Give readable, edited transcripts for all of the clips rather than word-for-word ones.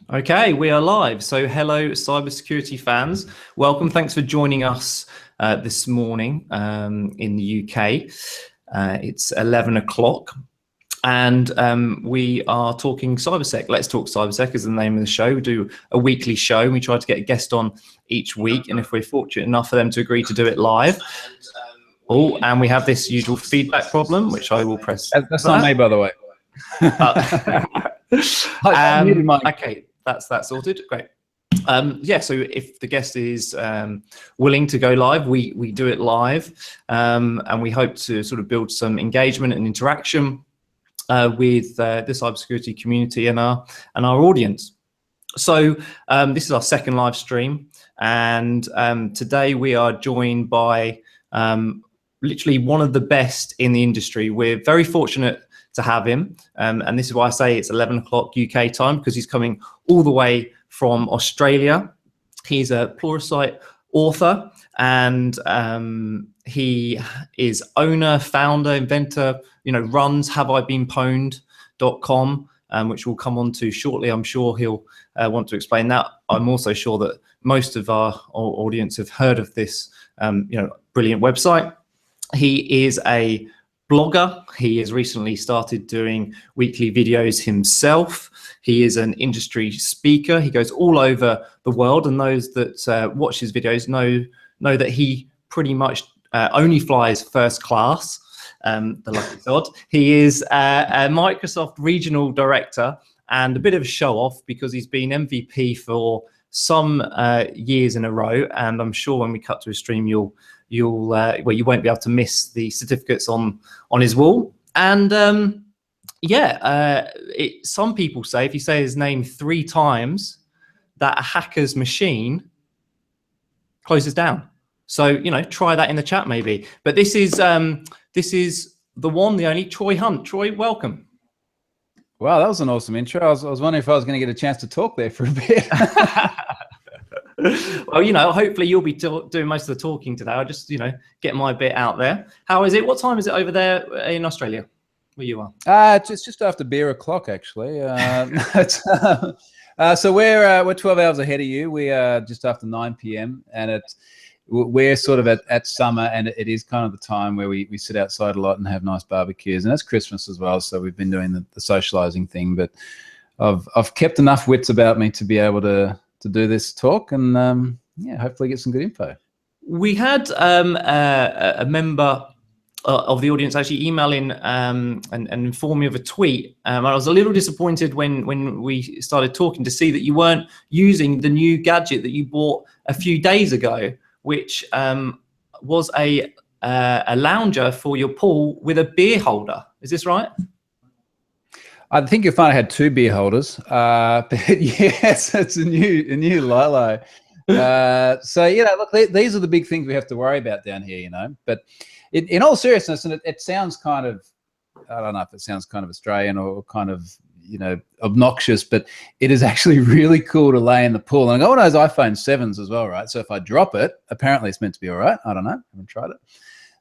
Okay, we are live. So hello, cybersecurity fans. Welcome. Thanks for joining us this morning in the UK. It's 11 o'clock and we are talking cybersec. Let's Talk Cybersec is the name of the show. We do a weekly show and we try to get a guest on each week. And if we're fortunate enough for them to agree to do it live. Oh, and we have this usual feedback problem, which I will press. That's not me, by the way. Okay. That's sorted. Great. Yeah, so if the guest is willing to go live, we do it live, and we hope to sort of build some engagement and interaction with the cybersecurity community and our audience. So this is our second live stream, and today we are joined by literally one of the best in the industry. We're very fortunate to have him, and this is why I say it's 11 o'clock UK time, because he's coming all the way from Australia. He's a Pluralsight author, and he is owner, founder, inventor, runs haveibeenpwned.com, which we'll come on to shortly. I'm sure he'll want to explain that. I'm also sure that most of our audience have heard of this brilliant website. He is a blogger. He has recently started doing weekly videos himself. He is an industry speaker. He goes all over the world, and those that watch his videos know that he pretty much only flies first class, the lucky sod. He is a Microsoft regional director and a bit of a show off because he's been MVP for some years in a row, and I'm sure when we cut to a stream you won't be able to miss the certificates on his wall. And some people say if you say his name 3 times, that a hacker's machine closes down. So try that in the chat maybe. But this is the one, the only Troy Hunt. Troy, welcome. Wow, that was an awesome intro. I was wondering if I was going to get a chance to talk there for a bit. Well, hopefully you'll be doing most of the talking today. I'll just, get my bit out there. How is it? What time is it over there in Australia, where you are? It's just after beer o'clock, actually. So we're 12 hours ahead of you. We are just after 9 p.m. and we're sort of at summer, and it is kind of the time where we sit outside a lot and have nice barbecues, and it's Christmas as well. So we've been doing the socializing thing, but I've kept enough wits about me to be able to do this talk, and hopefully get some good info. We had a member of the audience actually email in and inform me of a tweet. I was a little disappointed when we started talking to see that you weren't using the new gadget that you bought a few days ago, which was a lounger for your pool with a beer holder. Is this right? I think you'll find I had 2 beer holders, but yes, it's a new Lilo. So look, these are the big things we have to worry about down here, But in all seriousness, and it sounds kind of, I don't know if it sounds kind of Australian or kind of obnoxious, but it is actually really cool to lay in the pool. And I got one of those iPhone 7s as well, right? So if I drop it, apparently it's meant to be all right. I don't know, I haven't tried it.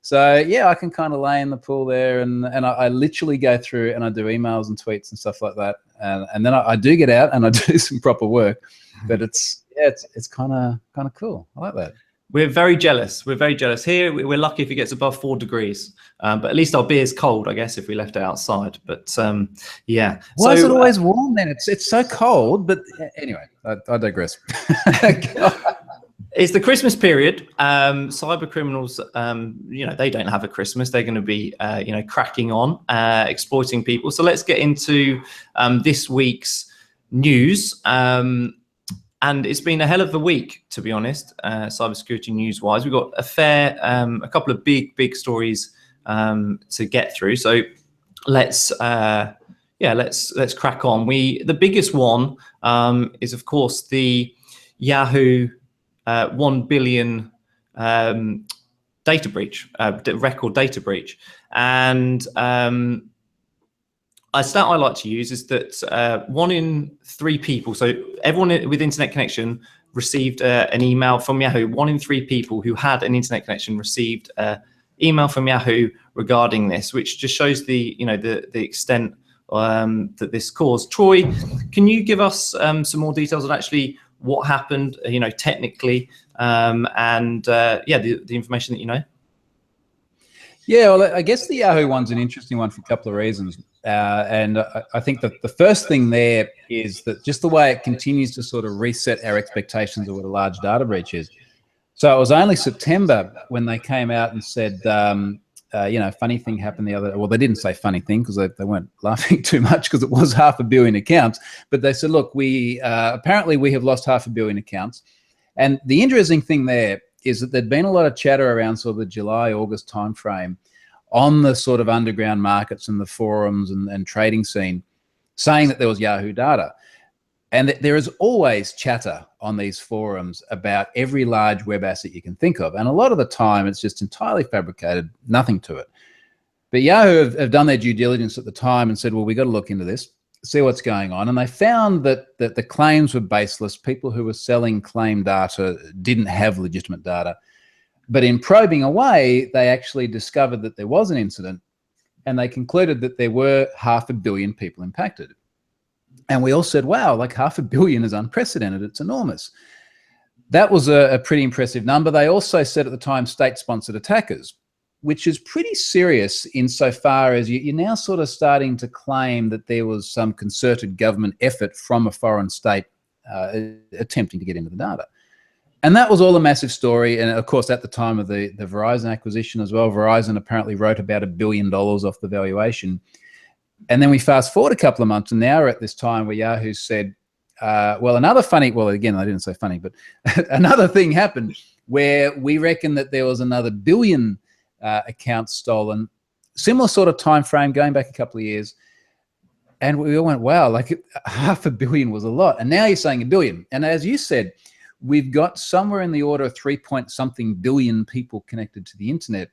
So yeah, I can kind of lay in the pool there, and I literally go through and I do emails and tweets and stuff like that, and then I do get out and I do some proper work. But it's kind of cool. I like that. We're very jealous. We're very jealous here. We're lucky if it gets above 4 degrees, but at least our beer's cold, I guess, if we left it outside. But yeah. Why is it always warm then? It's so cold. But anyway, I digress. It's the Christmas period. Cyber criminals, they don't have a Christmas. They're going to be, cracking on, exploiting people. So let's get into this week's news. And it's been a hell of a week, to be honest, cybersecurity news-wise. We've got a couple of big stories to get through. So let's crack on. The biggest one is, of course, the Yahoo 1 billion data breach, record data breach. And a stat I like to use is that 1 in 3 people, so everyone with internet connection received an email from Yahoo. 1 in 3 people who had an internet connection received an email from Yahoo regarding this, which just shows the extent that this caused. Troy, can you give us some more details on actually what happened, technically, and the information that you know? Yeah, well, I guess the Yahoo one's an interesting one for a couple of reasons. And I think that the first thing there is that just the way it continues to sort of reset our expectations of what a large data breach is. So it was only September when they came out and said, funny thing happened the other, well, they didn't say funny thing because they weren't laughing too much because it was 500 million accounts, but they said, look, apparently we have lost 500 million accounts. And the interesting thing there is that there'd been a lot of chatter around sort of the July, August timeframe on the sort of underground markets and the forums and trading scene saying that there was Yahoo data. And that there is always chatter on these forums about every large web asset you can think of. And a lot of the time it's just entirely fabricated, nothing to it. But Yahoo have done their due diligence at the time and said, well, we got to look into this, see what's going on. And they found that the claims were baseless. People who were selling claim data didn't have legitimate data. But in probing away, they actually discovered that there was an incident, and they concluded that there were 500 million people impacted. And we all said, wow, like 500 million is unprecedented. It's enormous. That was a pretty impressive number. They also said at the time state-sponsored attackers, which is pretty serious insofar as you're now sort of starting to claim that there was some concerted government effort from a foreign state attempting to get into the data. And that was all a massive story. And of course, at the time of the Verizon acquisition as well, Verizon apparently wrote about $1 billion off the valuation. And then we fast forward a couple of months, and now we're at this time where Yahoo said, another funny, well, again, I didn't say funny, but another thing happened where we reckon that there was another 1 billion accounts stolen, similar sort of time frame going back a couple of years. And we all went, wow, like 500 million was a lot. And now you're saying 1 billion. And as you said, we've got somewhere in the order of 3-point-something billion people connected to the internet.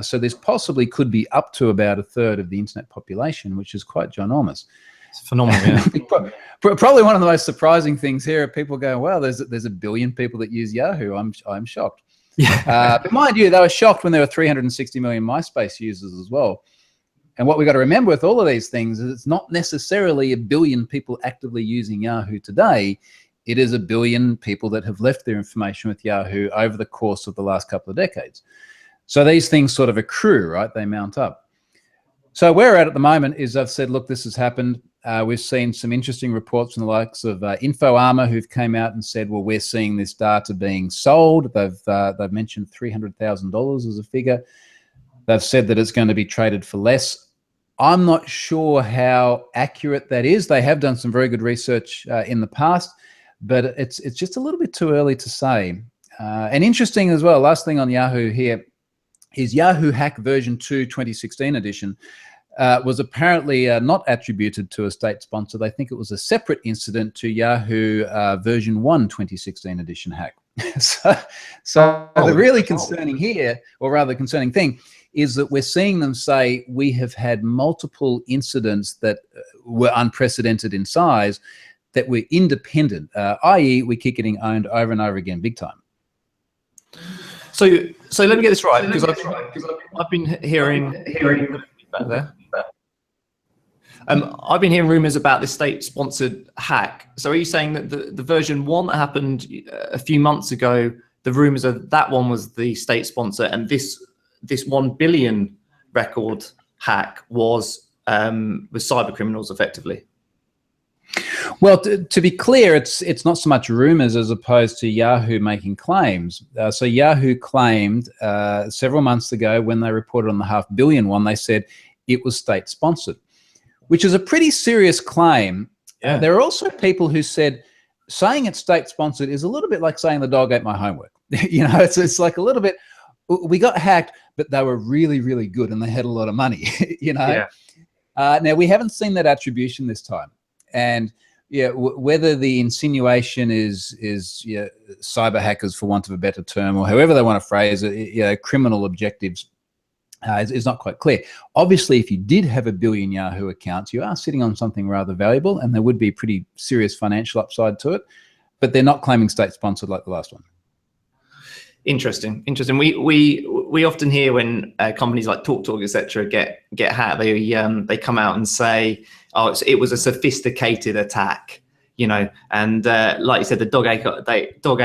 So this possibly could be up to about 1/3 of the internet population, which is quite ginormous. It's phenomenal. Yeah. Probably one of the most surprising things here are people going, well, there's 1 billion people that use Yahoo. I'm shocked. Yeah. But mind you, they were shocked when there were 360 million MySpace users as well. And what we got to remember with all of these things is it's not necessarily 1 billion people actively using Yahoo today. It is 1 billion people that have left their information with Yahoo over the course of the last couple of decades. So these things sort of accrue, right? They mount up. So where we're at the moment is I've said, look, this has happened. We've seen some interesting reports from the likes of InfoArmor, who've came out and said, well, we're seeing this data being sold. They've mentioned $300,000 as a figure. They've said that it's going to be traded for less. I'm not sure how accurate that is. They have done some very good research in the past, but it's just a little bit too early to say. And interesting as well, last thing on Yahoo here is Yahoo Hack version 2 2016 edition was apparently not attributed to a state sponsor. They think it was a separate incident to Yahoo version 1 2016 edition hack. so the really concerning here, or rather concerning thing, is that we're seeing them say we have had multiple incidents that were unprecedented in size, that were independent, i.e. we keep getting owned over and over again, big time. So let me get this right, because I've been hearing back there. I've been hearing rumors about this state-sponsored hack. So are you saying that the version 1 that happened a few months ago, the rumors are that one was the state sponsor, and this 1 billion record hack was cyber criminals effectively? Well, to be clear, it's not so much rumors as opposed to Yahoo making claims. So Yahoo claimed several months ago when they reported on the 500 million one, they said it was state sponsored, which is a pretty serious claim. Yeah. There are also people who said saying it's state sponsored is a little bit like saying the dog ate my homework. You know, it's like a little bit, we got hacked, but they were really, really good and they had a lot of money, you know? Yeah. Now, we haven't seen that attribution this time. And yeah, whether the insinuation is cyber hackers, for want of a better term, or however they want to phrase it, criminal objectives, is not quite clear. Obviously, if you did have 1 billion Yahoo accounts, you are sitting on something rather valuable, and there would be pretty serious financial upside to it. But they're not claiming state sponsored like the last one. Interesting. We we often hear when companies like TalkTalk, etc., get hacked, they come out and say, "Oh, it was a sophisticated attack," you know. And like you said, the dog ate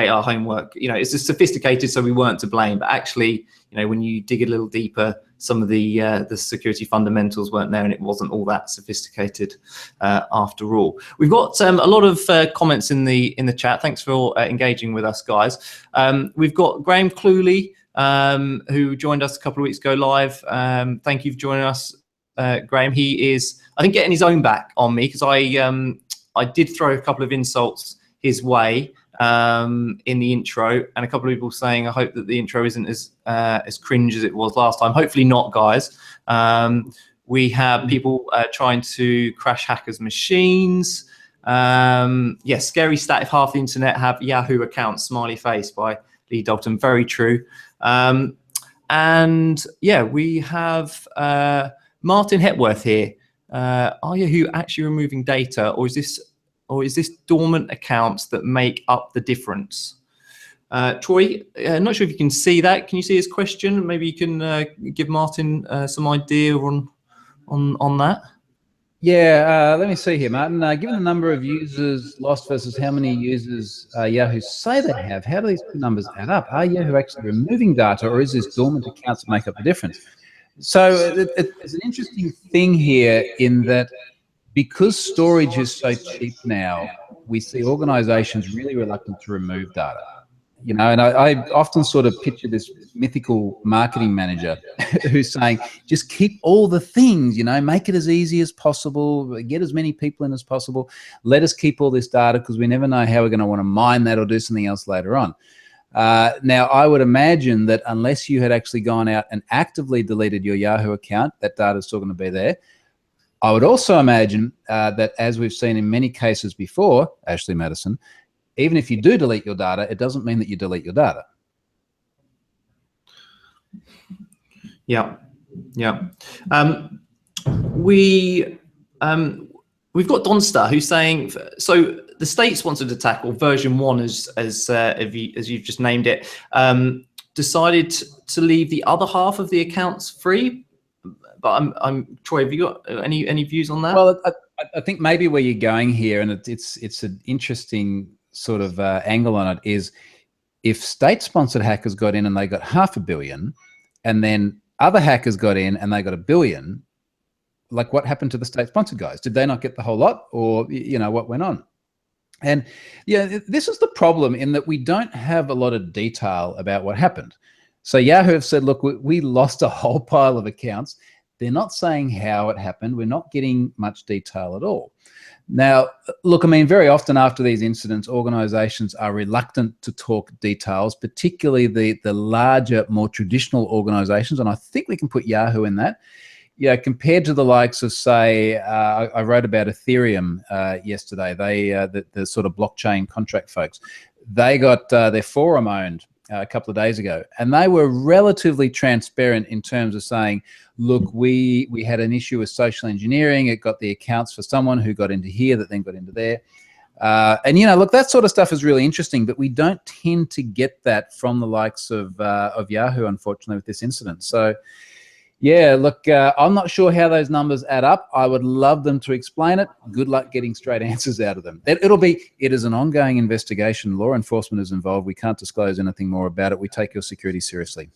our homework. You know, it's just sophisticated, so we weren't to blame. But actually, you know, when you dig a little deeper, some of the security fundamentals weren't there, and it wasn't all that sophisticated after all. We've got a lot of comments in the chat. Thanks for engaging with us, guys. We've got Graham Cluley, who joined us a couple of weeks ago live. Thank you for joining us, Graham. He is, I think, getting his own back on me because I did throw a couple of insults his way in the intro, and a couple of people saying, I hope that the intro isn't as cringe as it was last time. Hopefully not, guys. We have people trying to crash hackers' machines. Yes, scary stat if half the internet have Yahoo accounts, smiley face by Lee Dalton. Very true. And yeah, we have Martin Hepworth here. Are Yahoo actually removing data, or is this dormant accounts that make up the difference? Troy, not sure if you can see that. Can you see his question? Maybe you can give Martin some idea on that. Yeah, let me see here, Martin. Given the number of users lost versus how many users Yahoo say they have, how do these numbers add up? Are Yahoo actually removing data, or is this dormant accounts that make up the difference? So it's an interesting thing here in that because storage is so cheap now, we see organizations really reluctant to remove data. You know, and I often sort of picture this mythical marketing manager who's saying, just keep all the things, you know, make it as easy as possible, get as many people in as possible, let us keep all this data because we never know how we're going to want to mine that or do something else later on. Now, I would imagine that unless you had actually gone out and actively deleted your Yahoo account, that data is still going to be there. I would also imagine that, as we've seen in many cases before, Ashley Madison, even if you do delete your data, it doesn't mean that you delete your data. Yeah, yeah. We've got Donster who's saying, so the state-sponsored attack, or version 1, as you've just named it, decided to leave the other half of the accounts free. But I'm Troy, have you got any views on that? Well, I think maybe where you're going here, and it's an interesting sort of angle on it, is if state-sponsored hackers got in and they got $500 million, and then other hackers got in and they got $1 billion, like what happened to the state-sponsored guys? Did they not get the whole lot, or you know what went on? And yeah, this is the problem in that we don't have a lot of detail about what happened. So Yahoo have said, look, we lost a whole pile of accounts. They're not saying how it happened. We're not getting much detail at all. Now, look, I mean, very often after these incidents, organizations are reluctant to talk details, particularly the larger, more traditional organizations. And I think we can put Yahoo in that. Yeah, compared to the likes of, say, I wrote about Ethereum yesterday. They, the sort of blockchain contract folks, they got their forum owned a couple of days ago, and they were relatively transparent in terms of saying, look, we had an issue with social engineering. It got the accounts for someone who got into here that then got into there. And, you know, look, that sort of stuff is really interesting, but we don't tend to get that from the likes of Yahoo, unfortunately, with this incident. So, yeah, look, I'm not sure how those numbers add up. I would love them to explain it. Good luck getting straight answers out of them. It is an ongoing investigation. Law enforcement is involved. We can't disclose anything more about it. We take your security seriously.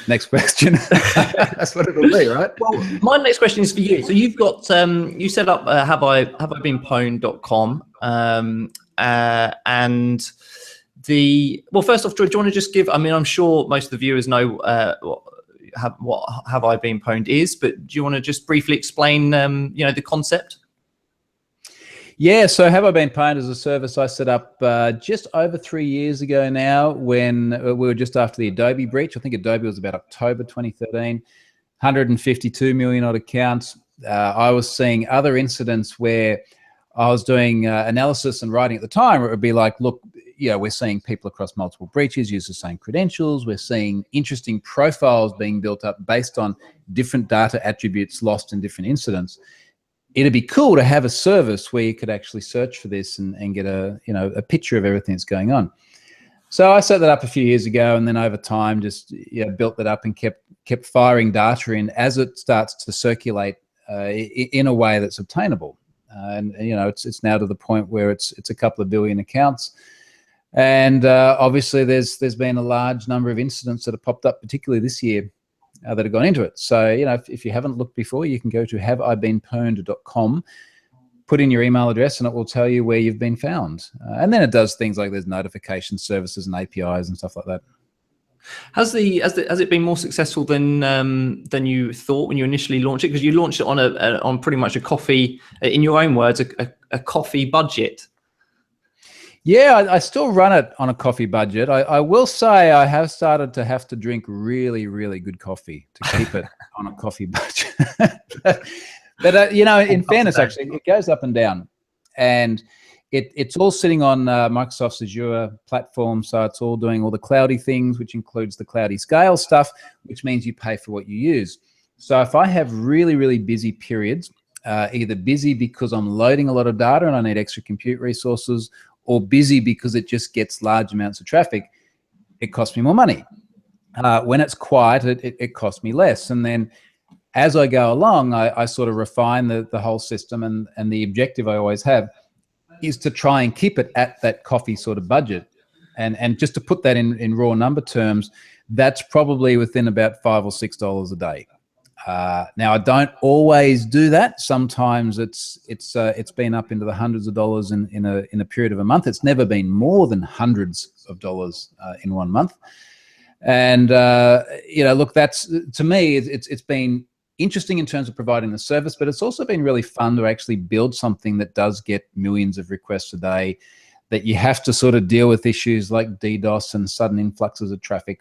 Next question. That's what it'll be, right? Well, my next question is for you. So you've got you set up haveibeenpwned.com, and well, first off, do you want to just give? I mean, I'm sure most of the viewers know what Have I Been Pwned is, but do you want to just briefly explain, you know, the concept? Yeah, so Have I Been Pwned is a service I set up just over 3 years ago now, when we were just after the Adobe breach. I think Adobe was about October 2013, 152 million odd accounts. I was seeing other incidents where I was doing analysis and writing at the time, where it would be like, look, you know, we're seeing people across multiple breaches use the same credentials. We're seeing interesting profiles being built up based on different data attributes lost in different incidents. It'd be cool to have a service where you could actually search for this and get a, you know, a picture of everything that's going on. So I set that up a few years ago, and then over time, just built that up and kept firing data in as it starts to circulate in a way that's obtainable. And it's now to the point where it's a couple of billion accounts, and obviously there's been a large number of incidents that have popped up, particularly this year, that have gone into it. So if you haven't looked before, you can go to haveibeenpwned.com. Put in your email address and it will tell you where you've been found. And then it does things like there's notification services and APIs and stuff like that. Has it been more successful than you thought when you initially launched it? Because you launched it on pretty much a coffee, in your own words, a coffee budget. Yeah, I still run it on a coffee budget. I will say I have started to have to drink really, really good coffee to keep it on a coffee budget. But in fairness, actually, it goes up and down, and it's all sitting on Microsoft's Azure platform. So it's all doing all the cloudy things, which includes the cloudy scale stuff, which means you pay for what you use. So if I have really, really busy periods, either busy because I'm loading a lot of data and I need extra compute resources, or busy because it just gets large amounts of traffic, it costs me more money. When it's quiet, it costs me less. And then as I go along, I sort of refine the whole system, and the objective I always have is to try and keep it at that coffee sort of budget. And just to put that in raw number terms, that's probably within about $5 or $6 a day. Now, I don't always do that. Sometimes it's been up into the hundreds of dollars in a period of a month. It's never been more than hundreds of dollars in 1 month. And look, that's, to me, it's been interesting in terms of providing the service, but it's also been really fun to actually build something that does get millions of requests a day, that you have to sort of deal with issues like DDoS and sudden influxes of traffic.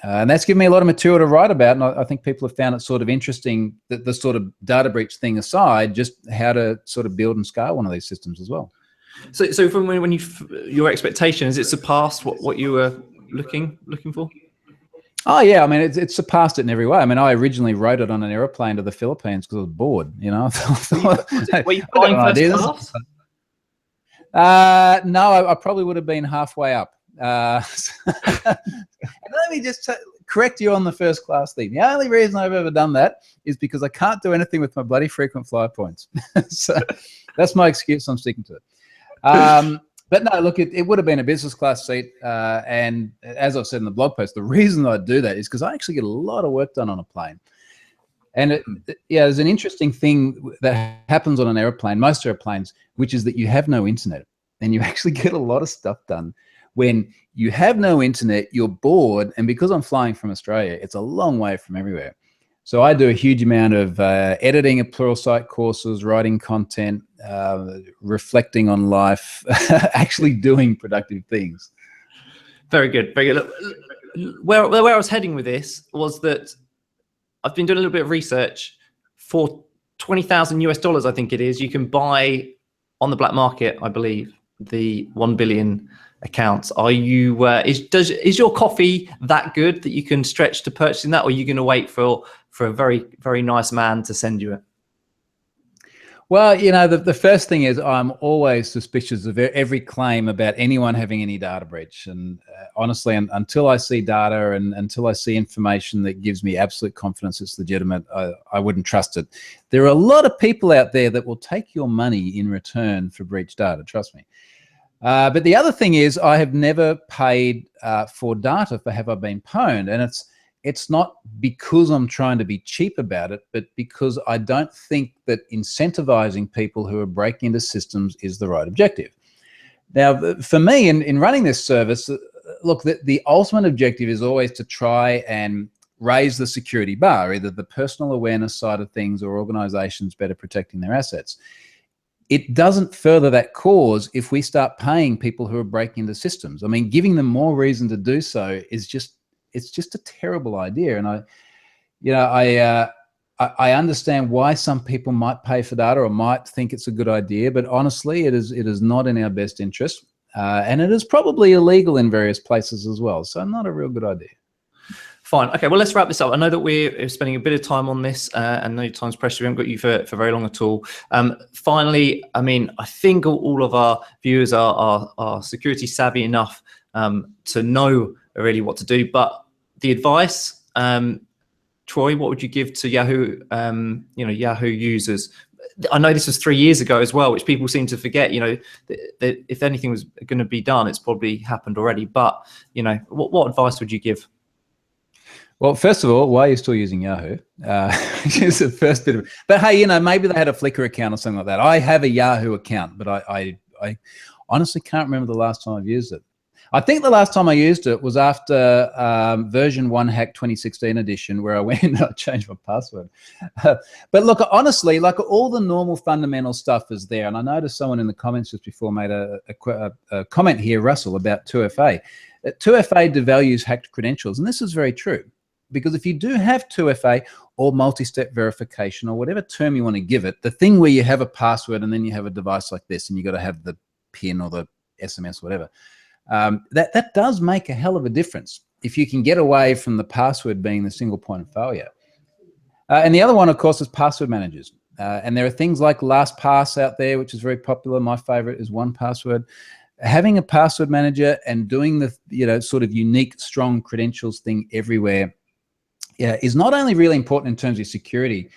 And that's given me a lot of material to write about, and I think people have found it sort of interesting, that the sort of data breach thing aside, just how to sort of build and scale one of these systems as well. So from when your expectation, has it surpassed what you were looking for? Oh yeah, I mean it's surpassed it in every way. I mean, I originally wrote it on an airplane to the Philippines because I was bored. Were you flying first class? No, I probably would have been halfway up. And let me just correct you on the first class thing. The only reason I've ever done that is because I can't do anything with my bloody frequent flyer points. So that's my excuse. I'm sticking to it. But no, look, it would have been a business class seat. And as I've said in the blog post, the reason I do that is because I actually get a lot of work done on a plane. And there's an interesting thing that happens on an airplane, most airplanes, which is that you have no internet, and you actually get a lot of stuff done. When you have no internet, you're bored, and because I'm flying from Australia, it's a long way from everywhere. So I do a huge amount of editing of Pluralsight courses, writing content, reflecting on life, actually doing productive things. Very good, very good. Look, where I was heading with this was that I've been doing a little bit of research. For $20,000 US, I think it is, you can buy on the black market, I believe, the 1 billion accounts. Are you is your coffee that good that you can stretch to purchasing that, or are you going to wait for a very, very nice man to send you it? Well, the first thing is I'm always suspicious of every claim about anyone having any data breach. And honestly, until I see data and until I see information that gives me absolute confidence it's legitimate, I wouldn't trust it. There are a lot of people out there that will take your money in return for breach data, trust me. But the other thing is I have never paid for data for Have I Been Pwned, and it's not because I'm trying to be cheap about it, but because I don't think that incentivizing people who are breaking into systems is the right objective. Now, for me, in running this service, look, the ultimate objective is always to try and raise the security bar, either the personal awareness side of things or organizations better protecting their assets. It doesn't further that cause if we start paying people who are breaking into systems. I mean, giving them more reason to do so is it's just a terrible idea. And I understand why some people might pay for data or might think it's a good idea, but honestly, it is not in our best interest. And it is probably illegal in various places as well. So not a real good idea. Fine. Okay, well, let's wrap this up. I know that we're spending a bit of time on this, and no time's pressure. We haven't got you for very long at all. Finally, I mean, I think all of our viewers are security savvy enough to know really what to do. But the advice, Troy, what would you give to Yahoo, Yahoo users? I know this was 3 years ago as well, which people seem to forget. That if anything was going to be done, it's probably happened already. But what advice would you give? Well, first of all, why are you still using Yahoo? Which is the first bit of. But hey, maybe they had a Flickr account or something like that. I have a Yahoo account, but I honestly can't remember the last time I've used it. I think the last time I used it was after version 1 hack 2016 edition, where I went and I changed my password. But look, honestly, like all the normal fundamental stuff is there. And I noticed someone in the comments just before made a comment here, Russell, about 2FA. 2FA devalues hacked credentials. And this is very true, because if you do have 2FA or multi-step verification or whatever term you want to give it, the thing where you have a password and then you have a device like this and you got to have the PIN or the SMS, whatever, that does make a hell of a difference if you can get away from the password being the single point of failure. And the other one, of course, is password managers. And there are things like LastPass out there, which is very popular. My favorite is 1Password. Having a password manager and doing the sort of unique, strong credentials thing everywhere is not only really important in terms of security,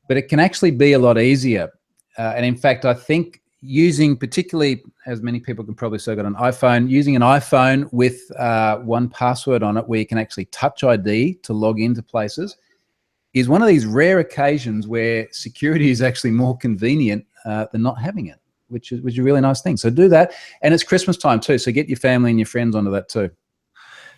but it can actually be a lot easier. And in fact, I think using, particularly, as many people can probably say, got an iPhone, using an iPhone with 1Password on it, where you can actually touch ID to log into places, is one of these rare occasions where security is actually more convenient than not having it, which is a really nice thing. So do that. And it's Christmas time too, so get your family and your friends onto that too.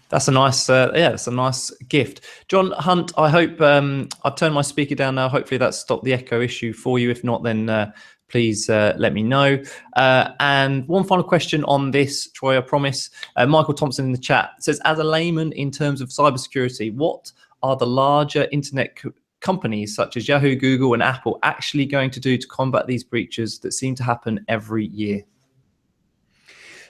That's a nice, that's a nice gift. John Hunt, I hope I've turned my speaker down now. Hopefully that's stopped the echo issue for you. If not, then please let me know. And one final question on this, Troy, I promise. Michael Thompson in the chat says, as a layman in terms of cybersecurity, what are the larger internet companies such as Yahoo, Google, and Apple actually going to do to combat these breaches that seem to happen every year?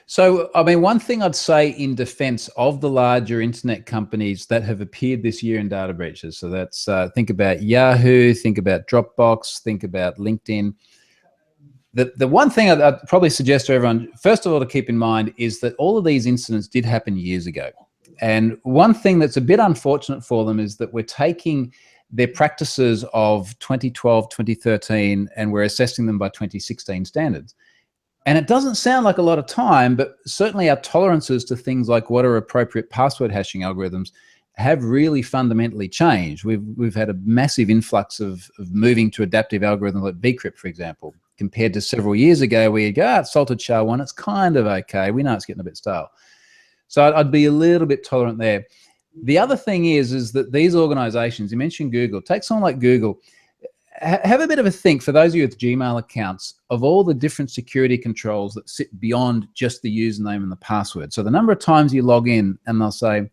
So, I mean, one thing I'd say in defense of the larger internet companies that have appeared this year in data breaches, so that's think about Yahoo, think about Dropbox, think about LinkedIn. The one thing I'd probably suggest to everyone, first of all, to keep in mind is that all of these incidents did happen years ago. And one thing that's a bit unfortunate for them is that we're taking their practices of 2012, 2013, and we're assessing them by 2016 standards. And it doesn't sound like a lot of time, but certainly our tolerances to things like what are appropriate password hashing algorithms have really fundamentally changed. We've had a massive influx of moving to adaptive algorithms like bcrypt, for example, compared to several years ago where you go, it's salted SHA-1, it's kind of okay. We know it's getting a bit stale. So I'd be a little bit tolerant there. The other thing is that these organizations, you mentioned Google, take someone like Google, have a bit of a think, for those of you with Gmail accounts, of all the different security controls that sit beyond just the username and the password. So the number of times you log in and they'll say,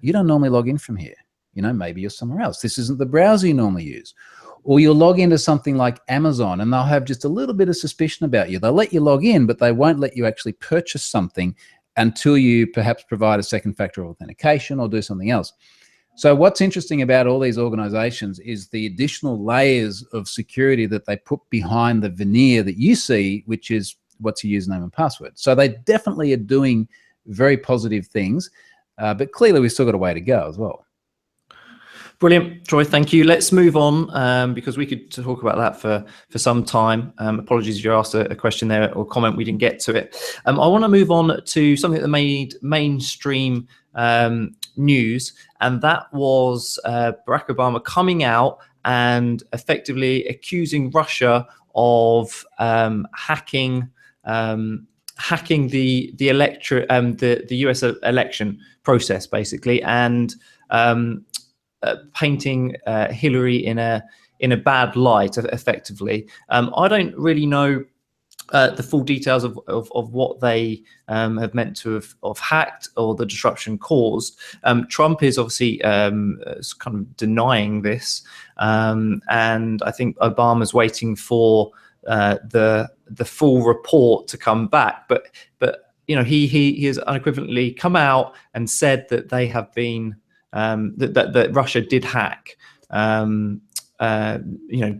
you don't normally log in from here. Maybe you're somewhere else. This isn't the browser you normally use. Or you'll log into something like Amazon and they'll have just a little bit of suspicion about you. They'll let you log in, but they won't let you actually purchase something until you perhaps provide a second factor of authentication or do something else. So what's interesting about all these organizations is the additional layers of security that they put behind the veneer that you see, which is what's your username and password. So they definitely are doing very positive things, but clearly we've still got a way to go as well. Brilliant, Troy, thank you. Let's move on because we could talk about that for some time. Apologies if you asked a question there or comment, we didn't get to it. I want to move on to something that made mainstream news, and that was Barack Obama coming out and effectively accusing Russia of hacking the US election process, basically, and painting Hillary in a bad light, effectively. I don't really know the full details of what they have meant to have hacked or the disruption caused. Trump is obviously kind of denying this, and I think Obama's waiting for the full report to come back. But he has unequivocally come out and said that they have been that Russia did hack,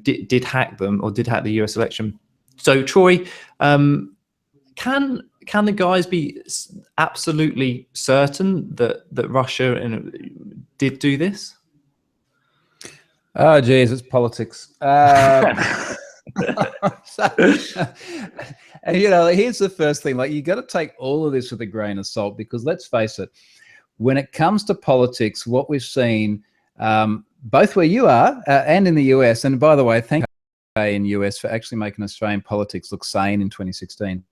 did hack them or did hack the US election. So Troy, can can the guys be absolutely certain that Russia did do this? Oh, geez, it's politics. And, you know, here's the first thing, like, you got to take all of this with a grain of salt, because let's face it, when it comes to politics, what we've seen, both where you are and in the US, and by the way, thank you in the US for actually making Australian politics look sane in 2016.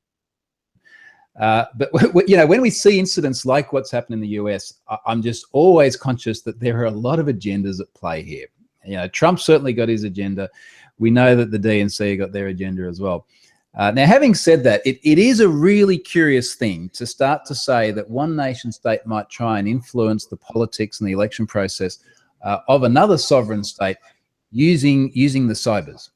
But you know, when we see incidents like what's happened in the US, I'm just always conscious that there are a lot of agendas at play here. You know, Trump certainly got his agenda. We know that the DNC got their agenda as well. Now, having said that, it is a really curious thing to start to say that one nation state might try and influence the politics and the election process of another sovereign state using the cybers.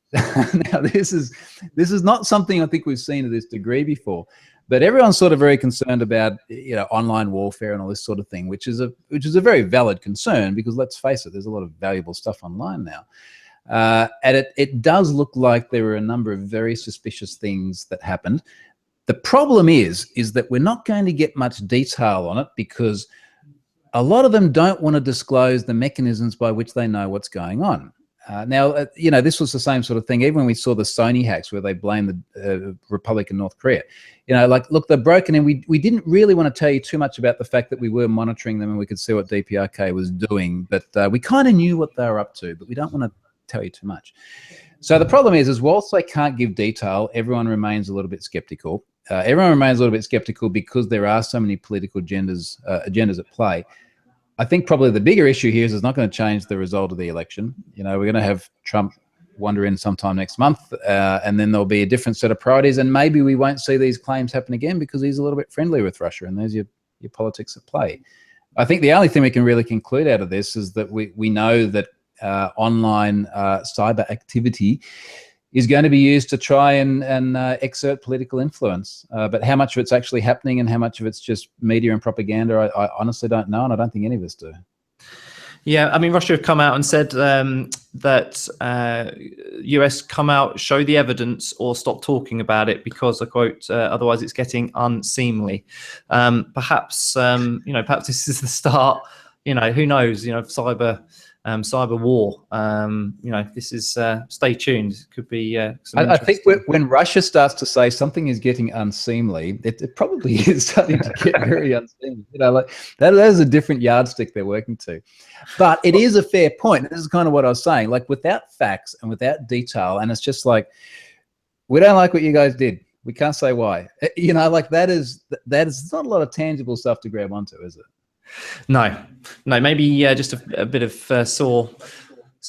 Now, this is not something I think we've seen to this degree before. But everyone's sort of very concerned about, you know, online warfare and all this sort of thing, which is a very valid concern, because let's face it, there's a lot of valuable stuff online now. And it does look like there were a number of very suspicious things that happened. The problem is that we're not going to get much detail on it, because a lot of them don't want to disclose the mechanisms by which they know what's going on. Now, you know, this was the same sort of thing even when we saw the Sony hacks, where they blamed the Republic of North Korea. You know, like, look, they're broken, and we didn't really want to tell you too much about the fact that we were monitoring them and we could see what DPRK was doing, but we kind of knew what they were up to, but we don't want to tell you too much. So the problem is whilst they can't give detail, everyone remains a little bit skeptical. Everyone remains a little bit skeptical because there are so many political agendas at play. I think probably the bigger issue here is it's not going to change the result of the election. You know, we're going to have Trump wander in sometime next month, and then there'll be a different set of priorities, and maybe we won't see these claims happen again because he's a little bit friendly with Russia, and there's your politics at play. I think the only thing we can really conclude out of this is that we know that online cyber activity is going to be used to try and exert political influence. But how much of it's actually happening and how much of it's just media and propaganda, I honestly don't know, and I don't think any of us do. Yeah, I mean, Russia have come out and said that US come out, show the evidence, or stop talking about it because, I quote, otherwise it's getting unseemly. Perhaps, you know, perhaps this is the start, you know, who knows, you know, cyber war. You know, this is stay tuned. It could be I think when Russia starts to say something is getting unseemly, it probably is starting to get very unseemly. You know, like that is a different yardstick they're working to. But it is a fair point. This is kind of what I was saying. Like, without facts and without detail, and it's just like, we don't like what you guys did. We can't say why. You know, like that is not a lot of tangible stuff to grab onto, is it? No, maybe just a bit of sore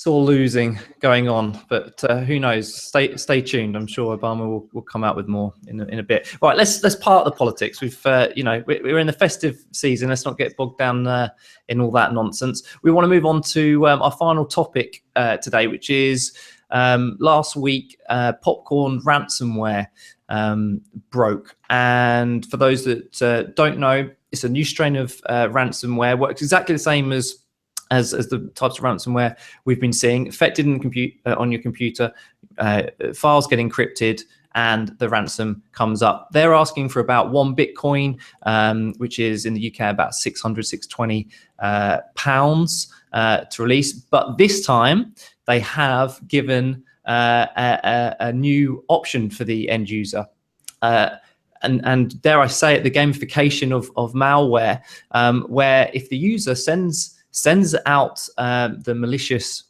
losing going on, but who knows? Stay tuned. I'm sure Obama will come out with more in a bit. Right, let's part the politics. We've you know, we're in the festive season. Let's not get bogged down in all that nonsense. We want to move on to our final topic today, which is last week Popcorn ransomware broke, and for those that don't know, it's a new strain of ransomware. Works exactly the same as the types of ransomware we've been seeing. Affected on your computer, files get encrypted, and the ransom comes up. They're asking for about 1 Bitcoin, which is in the UK about 620 pounds to release. But this time they have given a new option for the end user. And dare I say it, the gamification of malware, where if the user sends out the malicious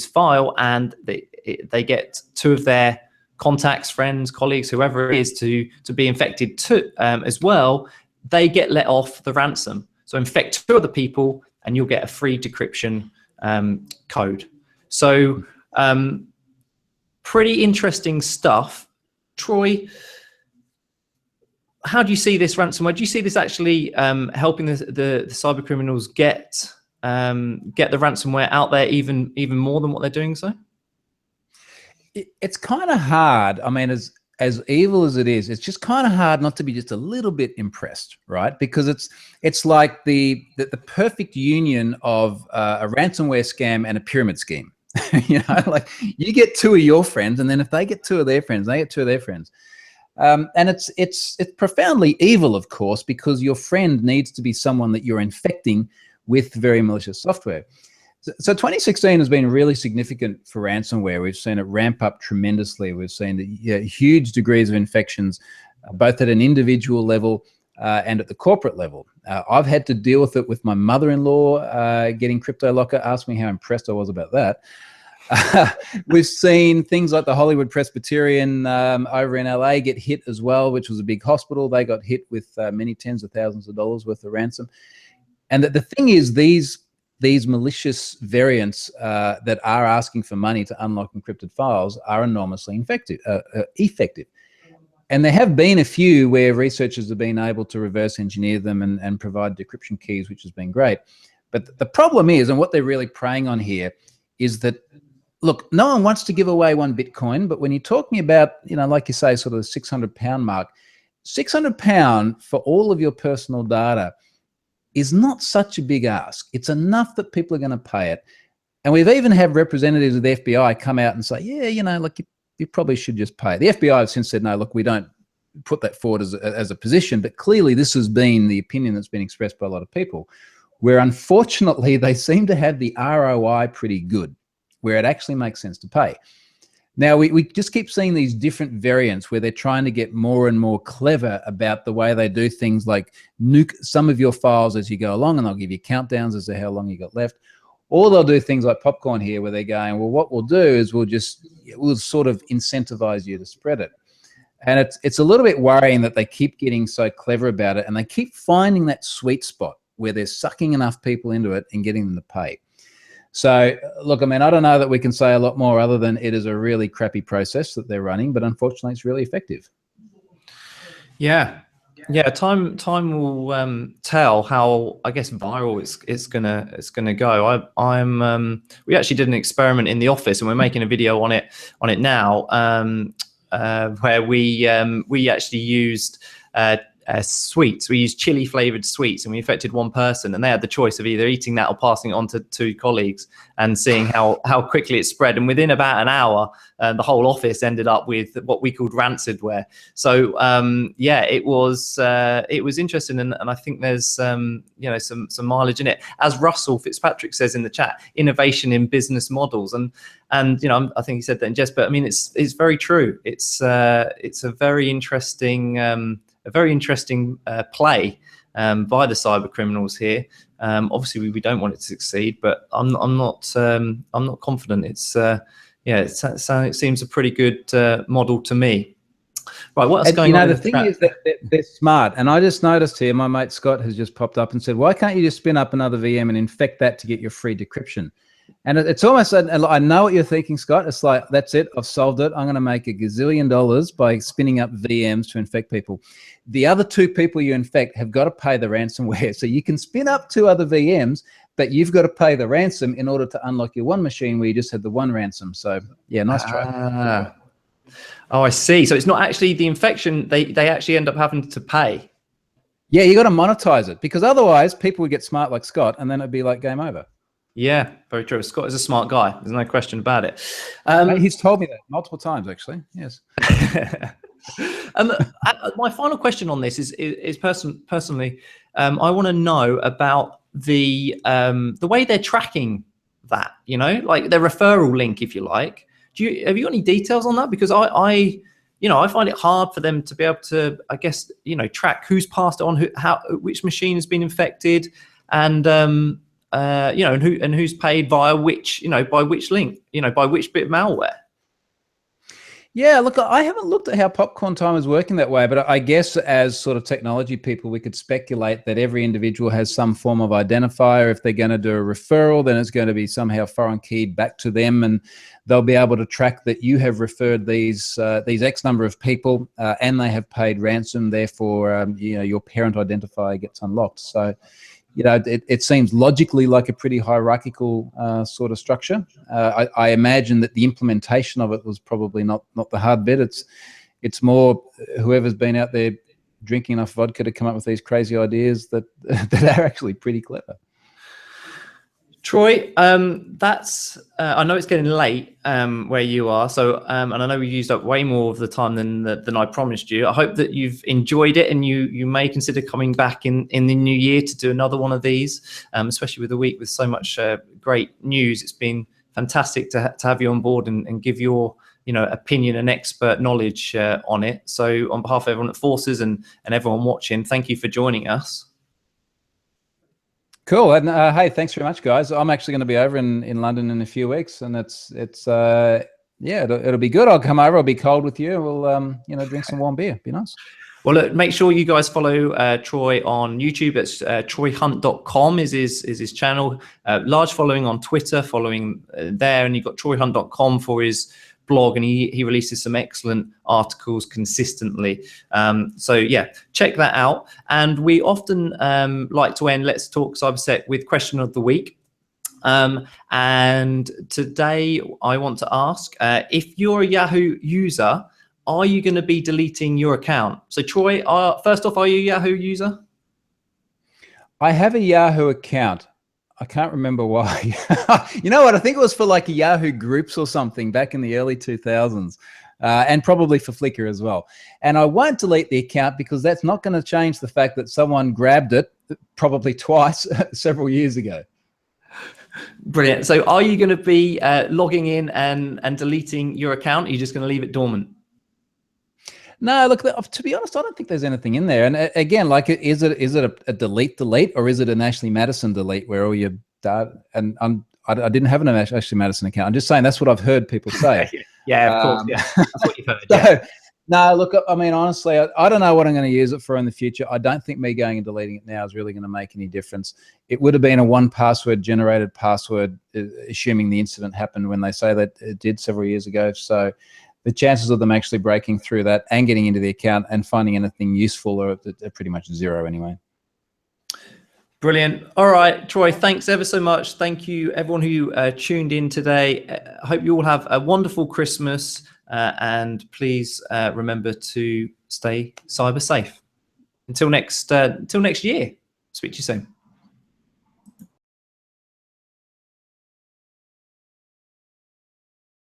file, and they get 2 of their contacts, friends, colleagues, whoever it is, to be infected too, as well, they get let off the ransom. So infect 2 other people, and you'll get a free decryption code. So pretty interesting stuff. Troy, how do you see this ransomware? Do you see this actually helping the cyber criminals get the ransomware out there even more than what they're doing? So it's kind of hard. I mean, as evil as it is, it's just kind of hard not to be just a little bit impressed, right? Because it's like the perfect union of a ransomware scam and a pyramid scheme. You know, like, you get 2 of your friends, and then if they get 2 of their friends, they get 2 of their friends. And it's profoundly evil, of course, because your friend needs to be someone that you're infecting with very malicious software. So 2016 has been really significant for ransomware. We've seen it ramp up tremendously. We've seen huge degrees of infections, both at an individual level and at the corporate level. I've had to deal with it with my mother-in-law getting CryptoLocker. Asked me how impressed I was about that. We've seen things like the Hollywood Presbyterian over in LA get hit as well, which was a big hospital. They got hit with many tens of thousands of dollars worth of ransom. And the thing is, these malicious variants that are asking for money to unlock encrypted files are enormously effective. And there have been a few where researchers have been able to reverse engineer them and provide decryption keys, which has been great. But the problem is, and what they're really preying on here, is that, look, no one wants to give away one Bitcoin, but when you're talking about, like you say, sort of the £600 mark, £600 for all of your personal data is not such a big ask. It's enough that people are going to pay it. And we've even had representatives of the FBI come out and say, yeah, look, you probably should just pay. The FBI have since said, no, look, we don't put that forward as a position, but clearly this has been the opinion that's been expressed by a lot of people, where unfortunately they seem to have the ROI pretty good, where it actually makes sense to pay. Now, we just keep seeing these different variants where they're trying to get more and more clever about the way they do things, like nuke some of your files as you go along, and they'll give you countdowns as to how long you got left. Or they'll do things like Popcorn here, where they're going, well, what we'll do is we'll sort of incentivize you to spread it. And it's a little bit worrying that they keep getting so clever about it, and they keep finding that sweet spot where they're sucking enough people into it and getting them to pay. So, look, I mean, I don't know that we can say a lot more other than it is a really crappy process that they're running, but unfortunately it's really effective. Yeah. Time will tell how, I guess, viral it's gonna go. We actually did an experiment in the office, and we're making a video on it now, where we actually used sweets. We used chili flavored sweets, and we infected one person, and they had the choice of either eating that or passing it on to two colleagues, and seeing how quickly it spread. And within about an hour, the whole office ended up with what we called ransomware. So it was interesting, and I think there's some mileage in it. As Russell Fitzpatrick says in the chat, innovation in business models, and I think he said that in jest, but I mean it's very true. It's a very interesting play by the cyber criminals here. Obviously, we don't want it to succeed, but I'm not confident. It seems a pretty good model to me. Right, what's going on? The thing is that they're smart, and I just noticed here, my mate Scott has just popped up and said, "Why can't you just spin up another VM and infect that to get your free decryption?" And it's almost, I know what you're thinking, Scott. It's like, that's it, I've solved it. I'm going to make $1 gazillion by spinning up VMs to infect people. The other two people you infect have got to pay the ransomware. So you can spin up 2 other VMs, but you've got to pay the ransom in order to unlock your one machine where you just had the one ransom. So yeah, nice try. Oh, I see. So it's not actually the infection. They actually end up having to pay. Yeah, you got to monetize it, because otherwise people would get smart like Scott, and then it'd be like game over. Yeah, very true. Scott is a smart guy. There's no question about it. He's told me that multiple times, actually. Yes. My final question on this is personally, I want to know about the way they're tracking that. Like their referral link, if you like. Have you got any details on that? Because I find it hard for them to be able to, I guess, track who's passed it on, which machine has been infected, and and who's paid via which, by which link, by which bit of malware. Yeah, look, I haven't looked at how Popcorn Time is working that way, but I guess as sort of technology people, we could speculate that every individual has some form of identifier. If they're going to do a referral, then it's going to be somehow foreign keyed back to them, and they'll be able to track that you have referred these X number of people, and they have paid ransom. Therefore, your parent identifier gets unlocked. So, it seems logically like a pretty hierarchical sort of structure. I imagine that the implementation of it was probably not the hard bit. It's more whoever's been out there drinking enough vodka to come up with these crazy ideas that are actually pretty clever. Troy, that's I know it's getting late where you are, so and I know we used up way more of the time than I promised you. I hope that you've enjoyed it, and you may consider coming back in the new year to do another one of these, especially with a week with so much great news. It's been fantastic to have you on board and give your opinion and expert knowledge on it. So on behalf of everyone at Foursys and everyone watching, thank you for joining us. Cool. And hey, thanks very much, guys. I'm actually going to be over in London in a few weeks, and it's yeah, it'll be good. I'll come over. I'll be cold with you. We'll drink some warm beer. Be nice. Well, look, make sure you guys follow Troy on YouTube. It's troyhunt.com is his channel. Large following on Twitter, following there, and you've got troyhunt.com for his blog, and he releases some excellent articles consistently. So yeah, check that out. And we often like to end Let's Talk CyberSec with question of the week. And today I want to ask, if you're a Yahoo user, are you going to be deleting your account? So Troy, first off, are you a Yahoo user? I have a Yahoo account. I can't remember why. You know what? I think it was for like Yahoo groups or something back in the early 2000s, and probably for Flickr as well. And I won't delete the account because that's not going to change the fact that someone grabbed it probably twice several years ago. Brilliant. So are you going to be logging in and deleting your account? Or are you just going to leave it dormant? No, look, to be honest, I don't think there's anything in there. And again, like, is it a delete, or is it an Ashley Madison delete where all your data? And I didn't have an Ashley Madison account. I'm just saying that's what I've heard people say. Yeah, of course. Yeah, that's what you've heard. Yeah. So, no, look, I mean, honestly, I don't know what I'm going to use it for in the future. I don't think me going and deleting it now is really going to make any difference. It would have been a 1Password generated password, assuming the incident happened when they say that it did several years ago. So the chances of them actually breaking through that and getting into the account and finding anything useful are pretty much zero anyway. Brilliant. All right, Troy, thanks ever so much. Thank you, everyone who tuned in today. I hope you all have a wonderful Christmas, and please remember to stay cyber safe. Until next year. Speak to you soon.